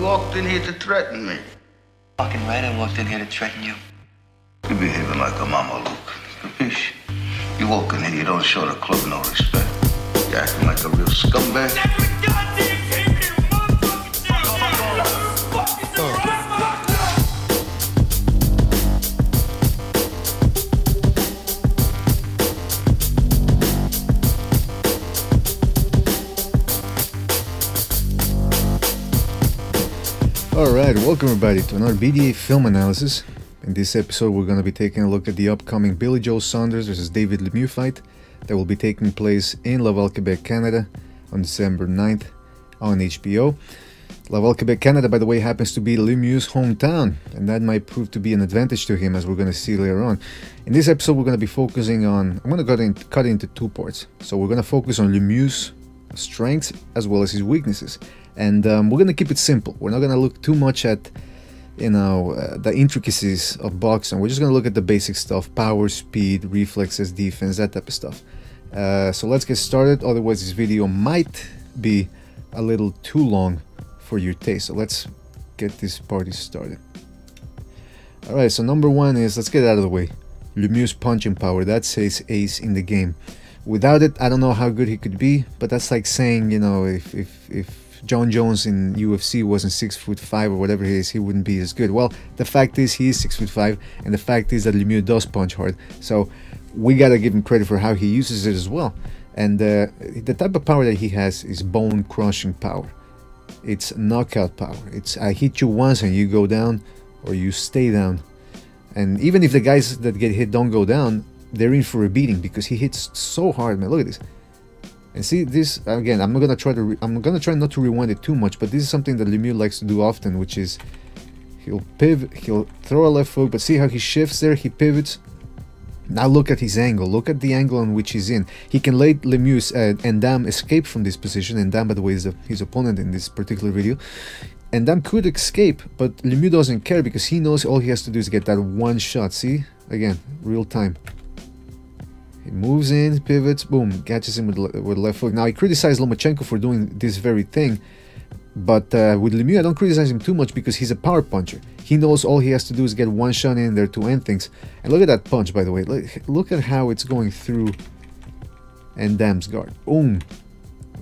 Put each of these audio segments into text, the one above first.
walked in here to threaten me. Fucking right, I walked in here to threaten you. You're behaving like a mama, Luke. Capiche? You walk in here, you don't show the club no respect. You're acting like a real scumbag. Alright, welcome everybody to another BDA film analysis. In this episode we're going to be taking a look at the upcoming Billy Joe Saunders vs David Lemieux fight that will be taking place in Laval, Quebec, Canada on December 9th on HBO. Laval, Quebec, Canada, by the way, happens to be Lemieux's hometown, and that might prove to be an advantage to him, as we're going to see later on. In this episode we're going to be focusing on, I'm going to cut it into two parts. So we're going to focus on Lemieux's strengths as well as his weaknesses. And we're going to keep it simple. We're not going to look too much at, the intricacies of boxing. We're just going to look at the basic stuff: power, speed, reflexes, defense, that type of stuff. So let's get started. Otherwise, this video might be a little too long for your taste. So let's get this party started. Alright, so number one is, let's get it out of the way. Lemieux's punching power. That's his ace in the game. Without it, I don't know how good he could be, but that's like saying, if John Jones in UFC wasn't 6'5" or whatever he is, he wouldn't be as good. Well, the fact is he is 6'5", and the fact is that Lemieux does punch hard. So we gotta give him credit for how he uses it as well. And the type of power that he has is bone-crushing power. It's knockout power. It's I hit you once and you go down, or you stay down. And even if the guys that get hit don't go down, they're in for a beating because he hits so hard, man. Look at this. And see this again. I'm gonna try not to rewind it too much, but this is something that Lemieux likes to do often, which is he'll pivot, he'll throw a left hook, but see how he shifts there, he pivots. Now look at his angle, look at the angle on which he's in. He can let Lemieux and Dam escape from this position, and Dam, by the way, is his opponent in this particular video. And Dam could escape, but Lemieux doesn't care because he knows all he has to do is get that one shot. See, again, real time. He moves in, pivots, boom, catches him with left hook. Now, I criticize Lomachenko for doing this very thing, but with Lemieux, I don't criticize him too much because he's a power puncher. He knows all he has to do is get one shot in there to end things. And look at that punch, by the way. Look at how it's going through and Dam's guard. Boom.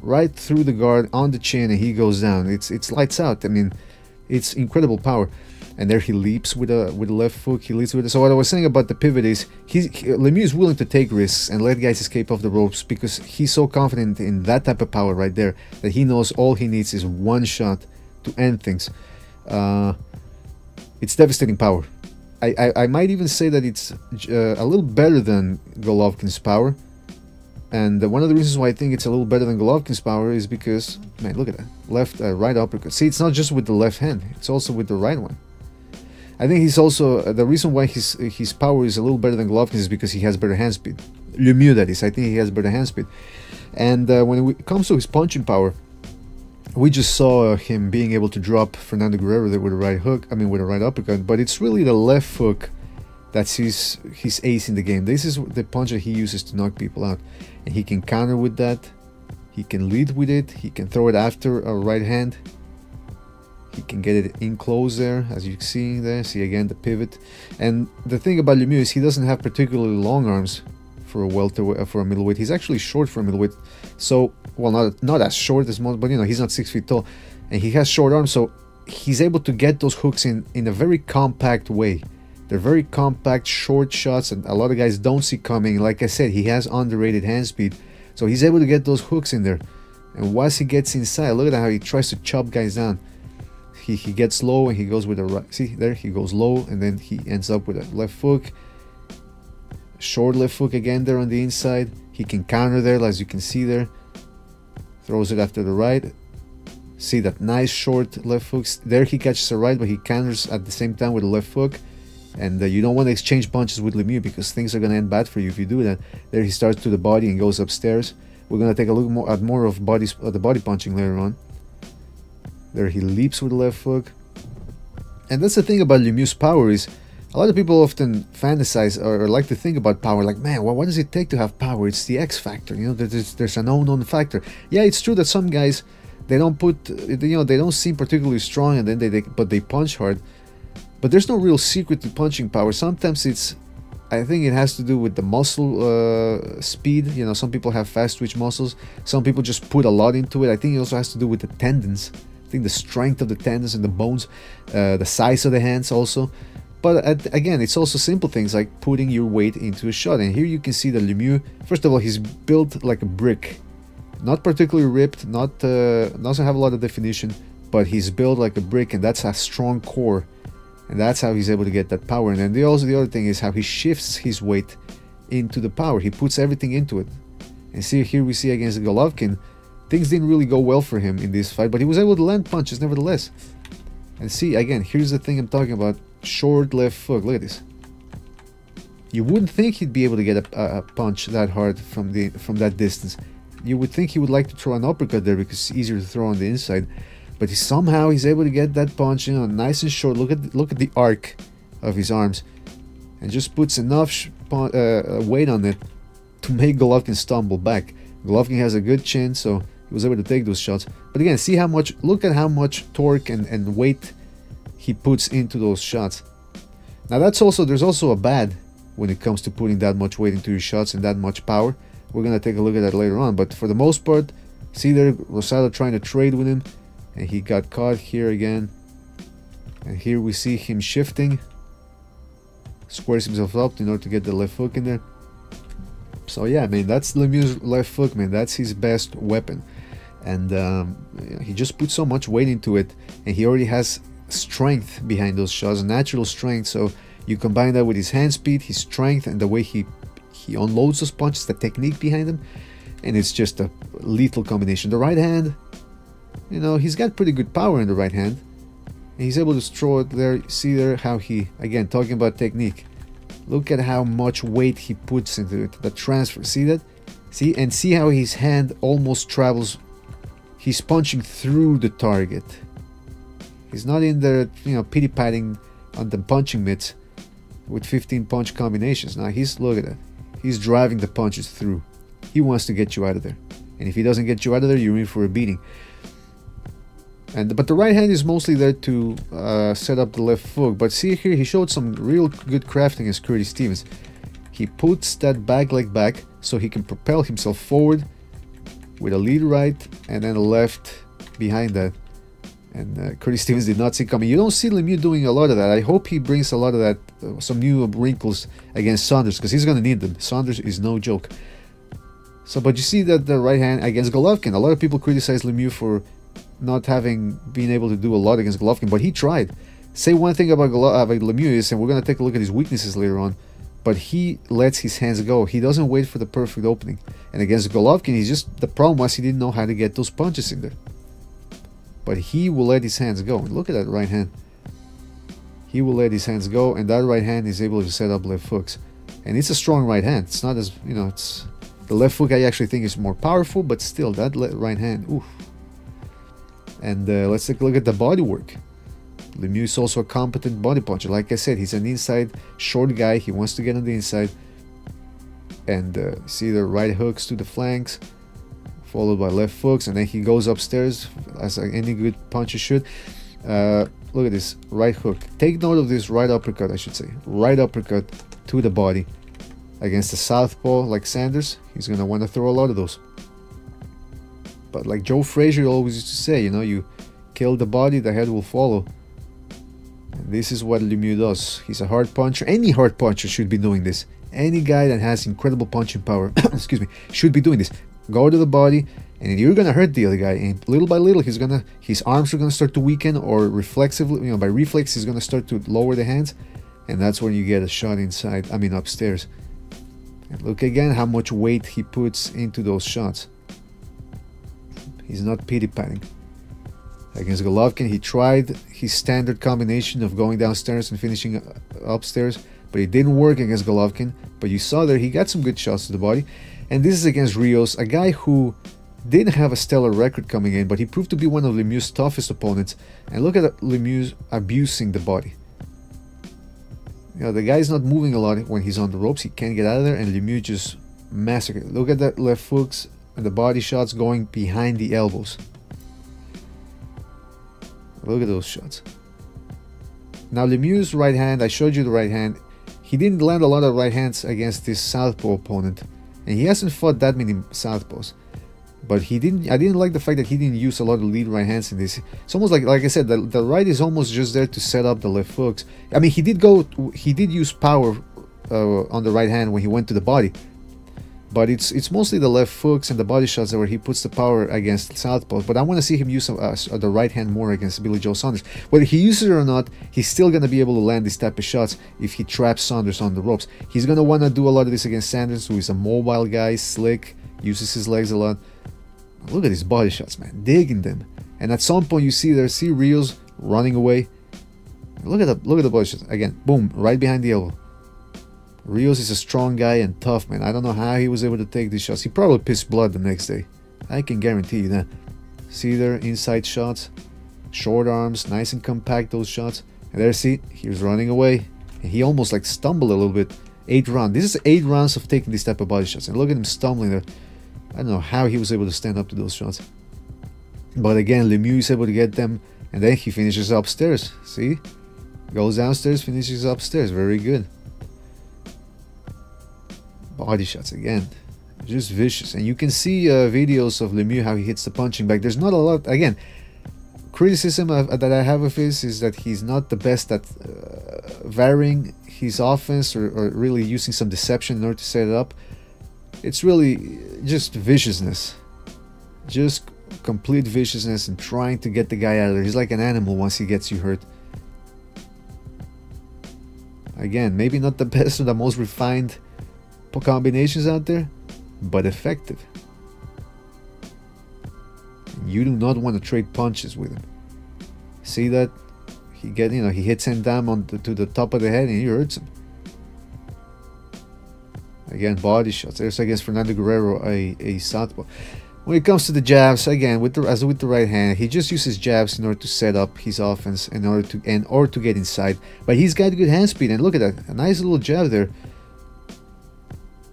Right through the guard, on the chin, and he goes down. It's lights out. I mean, it's incredible power. And there he leaps with a left hook. He leaps with it. So what I was saying about the pivot is Lemieux is willing to take risks and let guys escape off the ropes because he's so confident in that type of power right there that he knows all he needs is one shot to end things. It's devastating power. I might even say that it's a little better than Golovkin's power. And one of the reasons why I think it's a little better than Golovkin's power is because, man, look at that. Left, right uppercut. See, it's not just with the left hand. It's also with the right one. I think he's also, the reason why his power is a little better than Golovkin is because he has better hand speed. Lemieux, that is. I think he has better hand speed. And when it comes to his punching power, we just saw him being able to drop Fernando Guerrero there with a right hook, with a right uppercut, but it's really the left hook that's his ace in the game. This is the punch that he uses to knock people out. And he can counter with that, he can lead with it, he can throw it after a right hand. He can get it in close there, as you see there. See again the pivot. And the thing about Lemieux is he doesn't have particularly long arms for a welterweight, for a middleweight. He's actually short for a middleweight. So, well, not as short as most, but he's not 6 feet tall, and he has short arms. So he's able to get those hooks in a very compact way. They're very compact, short shots, and a lot of guys don't see coming. Like I said, he has underrated hand speed, so he's able to get those hooks in there. And once he gets inside, look at how he tries to chop guys down. He gets low and he goes with a right. See there, he goes low and then he ends up with a left hook, short left hook again there on the inside. He can counter there, as you can see there. Throws it after the right. See that nice short left hooks there. He catches a right, but he counters at the same time with a left hook. And you don't want to exchange punches with Lemieux because things are going to end bad for you if you do that. There he starts to the body and goes upstairs. We're going to take a look at more of the body punching later on. There he leaps with the left hook. And that's the thing about Lemieux's power is a lot of people often fantasize or like to think about power like, man, well, what does it take to have power? It's the X factor, there's an unknown factor. Yeah, it's true that some guys they don't put, you know, they don't seem particularly strong, and then but they punch hard. But there's no real secret to punching power. Sometimes it's, I think it has to do with the muscle speed. You know, some people have fast twitch muscles. Some people just put a lot into it. I think it also has to do with the tendons. I think the strength of the tendons and the bones, the size of the hands also. But again, it's also simple things like putting your weight into a shot. And here you can see that Lemieux, first of all, he's built like a brick. Not particularly ripped, doesn't have a lot of definition, but he's built like a brick, and that's a strong core. And that's how he's able to get that power. And then the other thing is how he shifts his weight into the power. He puts everything into it. And see, here we see against Golovkin, things didn't really go well for him in this fight, but he was able to land punches nevertheless. And see, again, here's the thing I'm talking about. Short left hook. Look at this. You wouldn't think he'd be able to get a punch that hard from that distance. You would think he would like to throw an uppercut there because it's easier to throw on the inside. But somehow he's able to get that punch, you know, nice and short. Look at the arc of his arms, and just puts enough weight on it to make Golovkin stumble back. Golovkin has a good chin, so he was able to take those shots. But again, see how much, look at how much torque and weight he puts into those shots. Now there's also a bad when it comes to putting that much weight into your shots and that much power. We're gonna take a look at that later on. But for the most part, see there, Rosado trying to trade with him. And he got caught here again. And here we see him shifting. Squares himself up in order to get the left hook in there. So yeah, man, that's Lemieux's left hook, man. That's his best weapon. And he just put so much weight into it. And he already has strength behind those shots, natural strength. So you combine that with his hand speed, his strength, and the way he unloads those punches, the technique behind them. And it's just a lethal combination. The right hand, you know, he's got pretty good power in the right hand. And he's able to throw it there. See there how he, again, talking about technique. Look at how much weight he puts into it. The transfer, see that? See, and see how his hand almost travels. He's punching through the target. He's not in there, you know, pity-patting on the punching mitts with 15 punch combinations. Now look at that. He's driving the punches through. He wants to get you out of there. And if he doesn't get you out of there, you're in for a beating. But the right hand is mostly there to set up the left hook. But see here, he showed some real good crafting as Curtis Stevens. He puts that back leg back so he can propel himself forward with a lead right and then a left behind that. And Curtis Stevens did not see coming. You don't see Lemieux doing a lot of that. I hope he brings a lot of that, some new wrinkles against Saunders, because he's going to need them. Saunders is no joke. So, but you see that the right hand against Golovkin. A lot of people criticize Lemieux for not been able to do a lot against Golovkin, but he tried. Say one thing about Lemieux is, and we're going to take a look at his weaknesses later on, but he lets his hands go. He doesn't wait for the perfect opening. And against Golovkin, the problem was he didn't know how to get those punches in there. But he will let his hands go. Look at that right hand. He will let his hands go, and that right hand is able to set up left hooks. And it's a strong right hand. It's not as, you know, it's the left hook I actually think is more powerful, but still, that right hand, oof. And let's take a look at the body work. Lemieux is also a competent body puncher. Like I said, he's an inside short guy. He wants to get on the inside. And see the right hooks to the flanks, followed by left hooks, and then he goes upstairs as any good puncher should. Look at this right hook. Take note of this right uppercut, I should say. Right uppercut to the body. Against the southpaw like Sanders, he's going to want to throw a lot of those. But like Joe Frazier always used to say, you know, you kill the body, the head will follow. And this is what Lemieux does. He's a hard puncher. Any hard puncher should be doing this. Any guy that has incredible punching power, excuse me, should be doing this. Go to the body, and you're gonna hurt the other guy. And little by little, his arms are gonna start to weaken, or reflexively, you know, by reflex, he's gonna start to lower the hands, and that's when you get a shot inside. I mean, upstairs. And look again how much weight he puts into those shots. He's not pity-patting. Against Golovkin, he tried his standard combination of going downstairs and finishing upstairs, but it didn't work against Golovkin. But you saw there, he got some good shots to the body. And this is against Rios, a guy who didn't have a stellar record coming in, but he proved to be one of Lemieux's toughest opponents. And look at Lemieux abusing the body. You know, the guy's not moving a lot when he's on the ropes. He can't get out of there, and Lemieux just massacred. Look at that left hooks and the body shots going behind the elbows. Look at those shots. Now Lemieux's right hand, I showed you the right hand. He didn't land a lot of right hands against this southpaw opponent, and he hasn't fought that many southpaws. But I didn't like the fact that he didn't use a lot of lead right hands in this. It's almost like I said, the right is almost just there to set up the left hooks. I mean, he did use power on the right hand when he went to the body, but it's mostly the left hooks and the body shots where he puts the power against southpaws. But I want to see him use the right hand more against Billy Joe Saunders. Whether he uses it or not, he's still going to be able to land these type of shots if he traps Saunders on the ropes. He's going to want to do a lot of this against Saunders, who is a mobile guy, slick, uses his legs a lot. Look at his body shots, man, digging them. And at some point you see Rios running away. Look at the body shots again. Boom, right behind the elbow. Rios is a strong guy and tough, man. I don't know how he was able to take these shots. He probably pissed blood the next day. I can guarantee you that. See there, inside shots, short arms, nice and compact, those shots. And there, see, he was running away. And he almost like stumbled a little bit. 8 rounds. This is 8 rounds of taking these type of body shots. And look at him stumbling there. I don't know how he was able to stand up to those shots. But again, Lemieux is able to get them. And then he finishes upstairs. See? Goes downstairs, finishes upstairs. Very good. Body shots again. Just vicious. And you can see videos of Lemieux, how he hits the punching bag. There's not a lot. Again, criticism that I have of his is that he's not the best at varying his offense or really using some deception in order to set it up. It's really just viciousness. Just complete viciousness and trying to get the guy out of there. He's like an animal once he gets you hurt. Again, maybe not the best or the most refined combinations out there, but effective. You do not want to trade punches with him. See that? He hits him down to the top of the head and he hurts him. Again, body shots. There's against Fernando Guerrero, a southpaw. When it comes to the jabs, again, as with the right hand, he just uses jabs in order to set up his offense or to get inside. But he's got good hand speed, and look at that, a nice little jab there.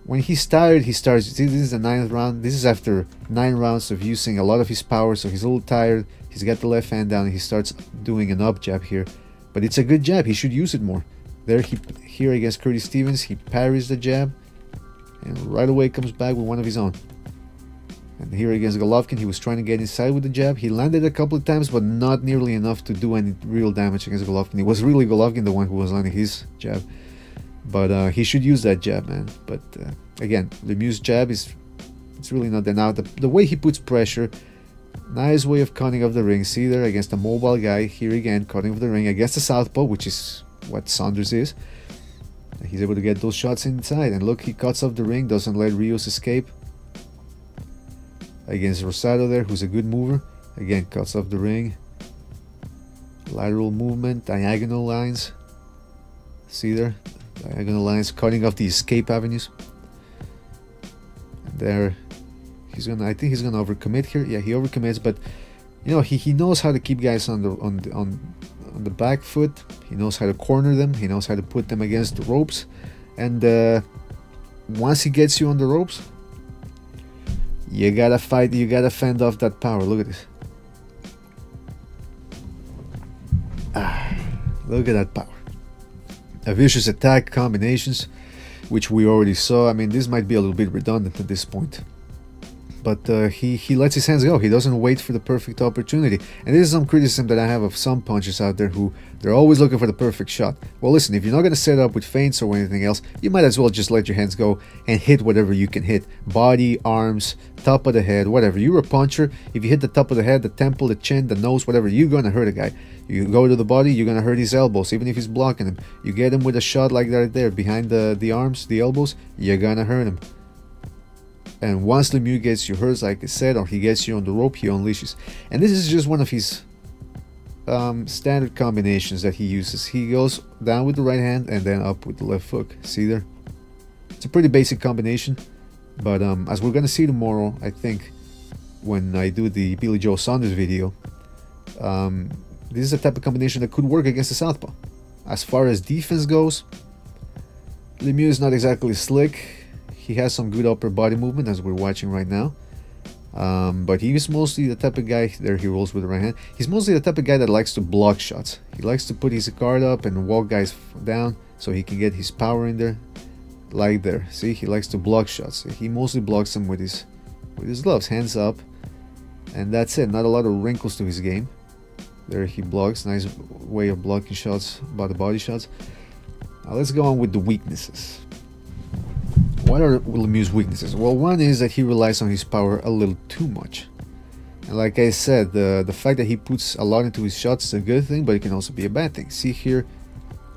When he's tired, he starts. See, this is the 9th round. This is after 9 rounds of using a lot of his power, so he's a little tired. He's got the left hand down, and he starts doing an up jab here. But it's a good jab. He should use it more. There, here against Curtis Stevens, he parries the jab, and right away comes back with one of his own. And here against Golovkin, he was trying to get inside with the jab. He landed a couple of times, but not nearly enough to do any real damage against Golovkin. It was really Golovkin the one who was landing his jab. But he should use that jab, man. But again, Lemieux's jab it's really not there. Now, the way he puts pressure, nice way of cutting off the ring. See there, against a mobile guy. Here again, cutting off the ring against the southpaw, which is what Saunders is. He's able to get those shots inside. And look, he cuts off the ring, doesn't let Rios escape. Against Rosado there, who's a good mover. Again, cuts off the ring. Lateral movement, diagonal lines. See there? Diagonal lines, cutting off the escape avenues. And there, I think he's gonna overcommit here. Yeah, he overcommits, but you know, he knows how to keep guys on the back foot. He knows how to corner them. He knows how to put them against the ropes. And once he gets you on the ropes, you gotta fight. You gotta fend off that power. Look at this. Look at that power. A vicious attack combinations, which we already saw. I mean, this might be a little bit redundant at this point, but he lets his hands go. He doesn't wait for the perfect opportunity. And this is some criticism that I have of some punchers out there who they're always looking for the perfect shot. Well, listen, if you're not going to set up with feints or anything else, you might as well just let your hands go and hit whatever you can hit. Body, arms, top of the head, whatever. You're a puncher. If you hit the top of the head, the temple, the chin, the nose, whatever, you're going to hurt a guy. You go to the body, you're going to hurt his elbows, even if he's blocking him. You get him with a shot like that there, behind the arms, the elbows, you're going to hurt him. And once Lemieux gets you hurt, like I said, or he gets you on the rope, he unleashes. And this is just one of his standard combinations that he uses. He goes down with the right hand and then up with the left hook. See there? It's a pretty basic combination. But as we're going to see tomorrow, I think, when I do the Billy Joe Saunders video, this is a type of combination that could work against the southpaw. As far as defense goes, Lemieux is not exactly slick. He has some good upper body movement, as we're watching right now. But he's mostly the type of guy, there he rolls with the right hand, he's mostly the type of guy that likes to block shots. He likes to put his guard up and walk guys down so he can get his power in there, like there. See, he likes to block shots. He mostly blocks them with his gloves, hands up, and that's it. Not a lot of wrinkles to his game. There he blocks, nice way of blocking shots, by the body shots. Now let's go on with the weaknesses. What are Lemieux's weaknesses? Well, one is that he relies on his power a little too much. And like I said, the fact that he puts a lot into his shots is a good thing, but it can also be a bad thing. See here,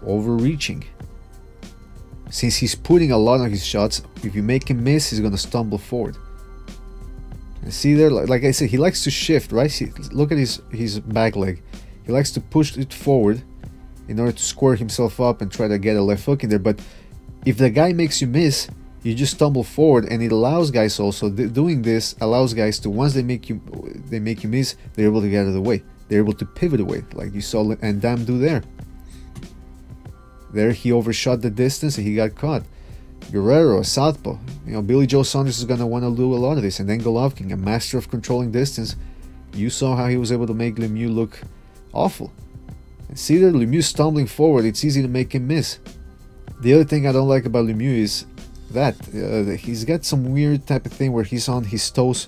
overreaching. Since he's putting a lot on his shots, if you make him miss, he's gonna stumble forward. And see there, like I said, he likes to shift, right? See, look at his back leg. He likes to push it forward in order to square himself up and try to get a left hook in there. But if the guy makes you miss, you just stumble forward, and it allows guys also, doing this allows guys to, once they make you miss, they're able to get out of the way. They're able to pivot away, like you saw and Dam do there. There he overshot the distance and he got caught. Guerrero, a southpaw. You know, Billy Joe Saunders is gonna want to do a lot of this, and then Golovkin, a master of controlling distance. You saw how he was able to make Lemieux look awful. And see that Lemieux stumbling forward, it's easy to make him miss. The other thing I don't like about Lemieux is that he's got some weird type of thing where he's on his toes.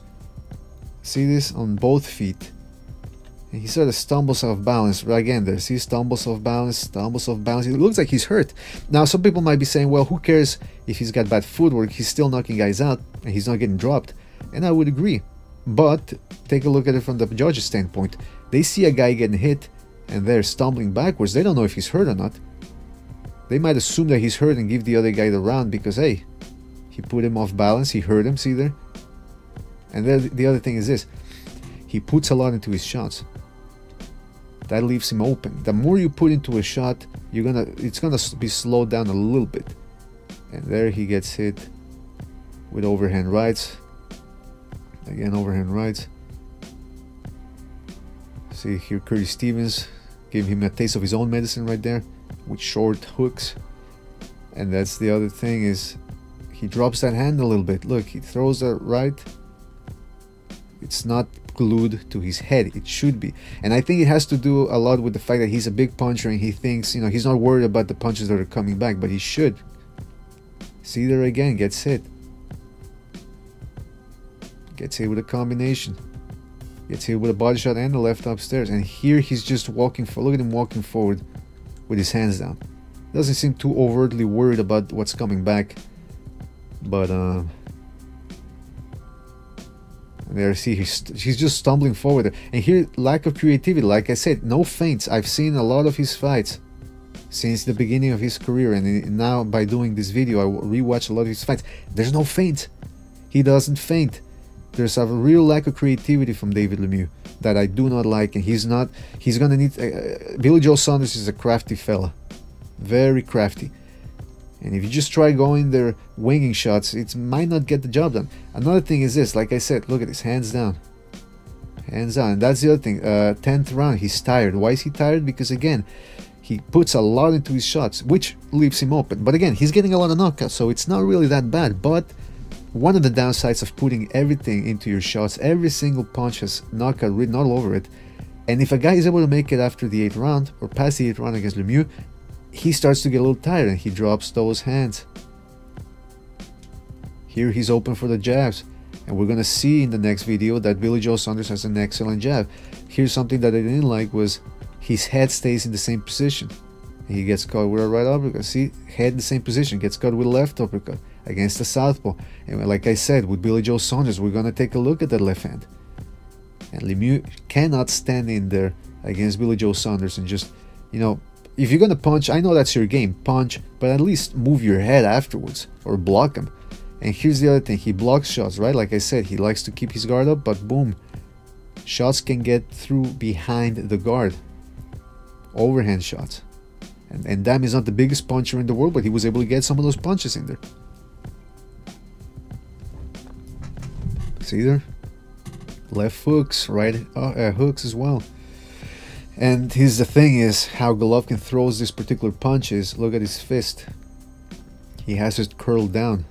See this? On both feet. And he sort of stumbles off balance. Right again, there. See, stumbles off balance, stumbles off balance. It looks like he's hurt. Now, some people might be saying, well, who cares if he's got bad footwork? He's still knocking guys out and he's not getting dropped. And I would agree. But take a look at it from the judge's standpoint. They see a guy getting hit and they're stumbling backwards. They don't know if he's hurt or not. They might assume that he's hurt and give the other guy the round because, hey, he put him off balance, he hurt him, see there? And then the other thing is this, he puts a lot into his shots. That leaves him open. The more you put into a shot, it's gonna be slowed down a little bit. And there he gets hit with overhand rights. Again, overhand rights. See here, Curtis Stevens gave him a taste of his own medicine right there with short hooks. And that's the other thing, is he drops that hand a little bit. Look, he throws that right. It's not glued to his head. It should be. And I think it has to do a lot with the fact that he's a big puncher and he thinks, you know, he's not worried about the punches that are coming back, but he should. See there again, gets hit. Gets hit with a combination. Gets hit with a body shot and a left upstairs. And here he's just walking for, look at him walking forward with his hands down. Doesn't seem too overtly worried about what's coming back. But there, see, he's just stumbling forward. And here, lack of creativity. Like I said, no feints. I've seen a lot of his fights since the beginning of his career, and now by doing this video, I rewatch a lot of his fights. There's no feint. He doesn't feint. There's a real lack of creativity from David Lemieux that I do not like, and he's gonna need. Billy Joe Saunders is a crafty fella, very crafty. And if you just try going there winging shots, it might not get the job done. Another thing is this, like I said, look at this, hands down. Hands down. And that's the other thing. 10th round, he's tired. Why is he tired? Because again, he puts a lot into his shots, which leaves him open. But again, he's getting a lot of knockouts, so it's not really that bad. But one of the downsides of putting everything into your shots, every single punch has knockout written all over it. And if a guy is able to make it after the 8th round, or past the 8th round against Lemieux, he starts to get a little tired and he drops those hands. Here he's open for the jabs, and we're gonna see in the next video that Billy Joe Saunders has an excellent jab. Here's something that I didn't like, was his head stays in the same position. He gets caught with a right uppercut. See, head in the same position, gets caught with a left uppercut against the southpaw. And like I said, with Billy Joe Saunders, we're gonna take a look at that left hand. And Lemieux cannot stand in there against Billy Joe Saunders and just, you know, if you're gonna punch, I know that's your game, punch, but at least move your head afterwards or block him. And here's the other thing, he blocks shots, right? Like I said, he likes to keep his guard up, but boom, shots can get through behind the guard. Overhand shots. And Dam is not the biggest puncher in the world, but he was able to get some of those punches in there. See there? Left hooks, right hooks as well. And here's the thing, is how Golovkin throws this particular punches. Look at his fist. He has it curled down.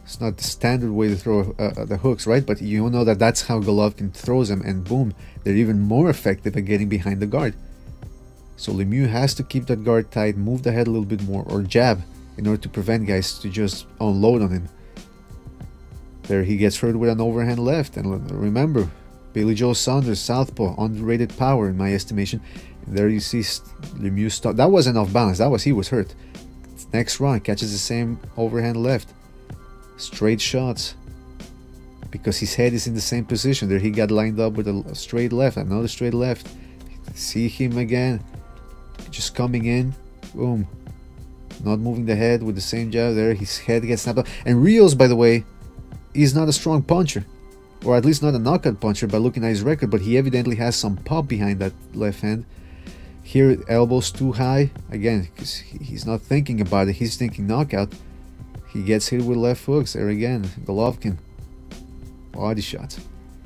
It's not the standard way to throw the hooks, right? But you know that that's how Golovkin throws them, and boom, they're even more effective at getting behind the guard. So Lemieux has to keep that guard tight, move the head a little bit more, or jab, in order to prevent guys to just unload on him. There he gets hurt with an overhand left, and remember, Billy Joe Saunders, southpaw, underrated power in my estimation. And there you see Lemieux stop. That wasn't off balance, he was hurt. Next round, catches the same overhand left. Straight shots, because his head is in the same position. There he got lined up with a straight left, another straight left. See him again, just coming in, boom, not moving the head with the same jab. There his head gets snapped up. And Rios, by the way, is not a strong puncher, or at least not a knockout puncher by looking at his record, but he evidently has some pop behind that left hand. Here elbows too high, again, because he's not thinking about it, he's thinking knockout. He gets hit with left hooks. There again, Golovkin, body shots.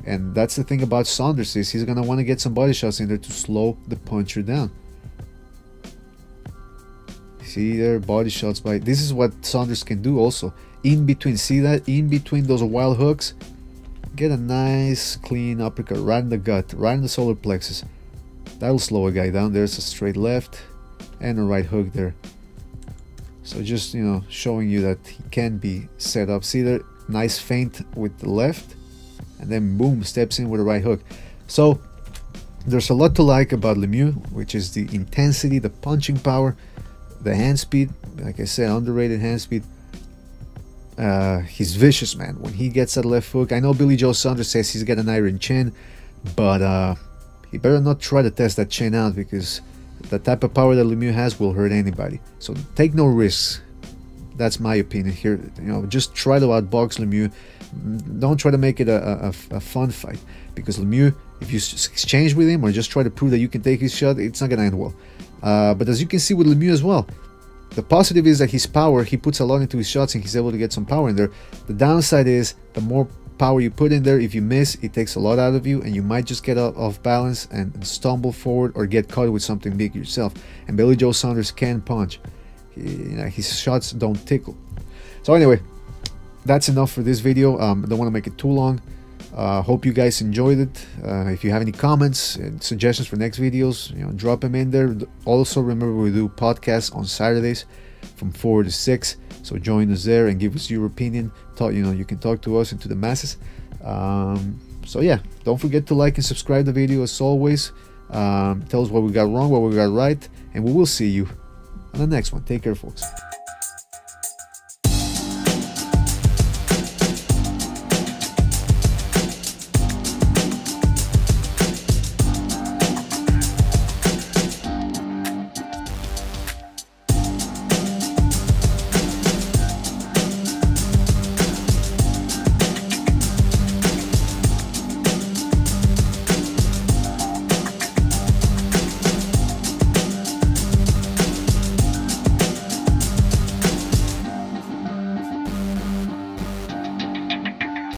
And that's the thing about Saunders, is he's gonna want to get some body shots in there to slow the puncher down. See there, body shots by. This is what Saunders can do also. In between, see that? In between those wild hooks, get a nice clean uppercut right in the gut, right in the solar plexus. That'll slow a guy down. There's a straight left and a right hook there. So just, you know, showing you that he can be set up. See there, nice feint with the left, and then boom, steps in with a right hook. So there's a lot to like about Lemieux, which is the intensity, the punching power, the hand speed. Like I said, underrated hand speed. He's vicious, man. When he gets that left hook, I know Billy Joe Saunders says he's got an iron chin, but he better not try to test that chin out, because the type of power that Lemieux has will hurt anybody. So take no risks. That's my opinion here. You know, just try to outbox Lemieux. Don't try to make it a fun fight, because Lemieux, if you exchange with him or just try to prove that you can take his shot, it's not gonna end well. But as you can see with Lemieux as well, the positive is that his power, he puts a lot into his shots and he's able to get some power in there. The downside is the more power you put in there, if you miss, it takes a lot out of you, and you might just get off balance and stumble forward or get caught with something big yourself. And Billy Joe Saunders can punch. His shots don't tickle. So anyway, that's enough for this video. I don't want to make it too long. Hope you guys enjoyed it. If you have any comments and suggestions for next videos, you know, drop them in there. Also remember, we do podcasts on Saturdays from 4 to 6, so join us there and give us your opinion. You know, you can talk to us and to the masses. So yeah, don't forget to like and subscribe the video as always. Tell us what we got wrong, what we got right, and we will see you on the next one. Take care, folks.